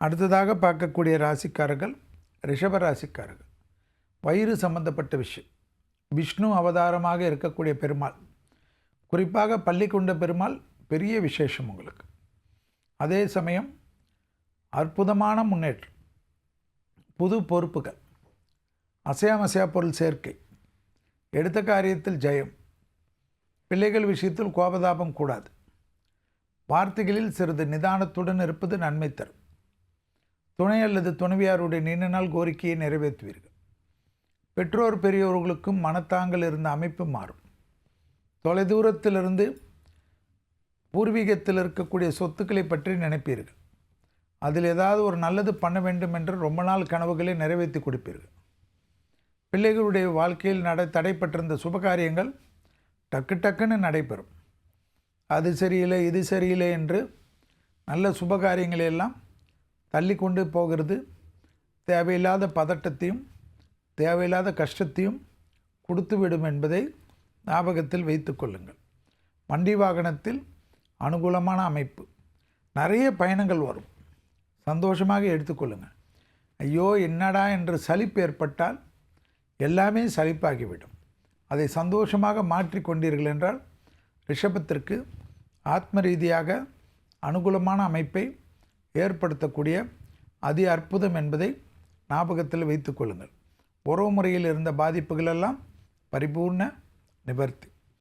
அடுத்ததாக பார்க்கக்கூடிய ராசிக்காரர்கள் ரிஷப ராசிக்காரர்கள். வயிறு சம்பந்தப்பட்ட விஷயம். விஷ்ணு அவதாரமாக இருக்கக்கூடிய பெருமாள், குறிப்பாக பள்ளி கொண்ட பெருமாள் பெரிய விசேஷம் உங்களுக்கு. அதே சமயம் அற்புதமான முன்னேற்றம், புது பொறுப்புகள், அசையாமசையா பொருள் சேர்க்கை, எடுத்த காரியத்தில் ஜெயம், பிள்ளைகள் விஷயத்தில் கோபதாபம் கூடாது, வார்த்தைகளில் சிறிது நிதானத்துடன் இருப்பது நன்மை தரும், துணை அல்லது துணைவியாருடைய நீண்ட நாள் கோரிக்கையை நிறைவேற்றுவீர்கள். பெற்றோர் பெரியோர்களுக்கும் மனத்தாங்கள் இருந்த அமைப்பு மாறும். தொலைதூரத்திலிருந்து பூர்வீகத்தில் இருக்கக்கூடிய சொத்துக்களை பற்றி நினைப்பீர்கள். அதில் ஏதாவது ஒரு நல்லது பண்ண வேண்டும் என்று ரொம்ப நாள் கனவுகளை நிறைவேற்றி கொடுப்பீர்கள். பிள்ளைகளுடைய வாழ்க்கையில் தடைப்பட்டிருந்த சுபகாரியங்கள் டக்கு டக்குன்னு நடைபெறும். அது சரியில்லை இது சரியில்லை என்று நல்ல சுபகாரியங்களை எல்லாம் தள்ளி கொண்டு போகிறது தேவையில்லாத பதட்டத்தையும் தேவையில்லாத கஷ்டத்தையும் கொடுத்துவிடும் என்பதை ஞாபகத்தில் வைத்து கொள்ளுங்கள். வண்டி வாகனத்தில் அனுகூலமான அமைப்பு, நிறைய பயணங்கள் வரும், சந்தோஷமாக எடுத்துக்கொள்ளுங்கள். ஐயோ என்னடா என்று சலிப்பு ஏற்பட்டால் எல்லாமே சலிப்பாகிவிடும். அதை சந்தோஷமாக மாற்றிக்கொண்டீர்கள் என்றால் ரிஷபத்திற்கு ஆத்ம ரீதியாக அனுகூலமான அமைப்பை ஏற்படுத்தக்கூடிய அதி அற்புதம் என்பதை ஞாபகத்தில் வைத்து கொள்ளுங்கள். உறவு முறையில் இருந்த பாதிப்புகளெல்லாம் பரிபூர்ண நிவர்த்தி.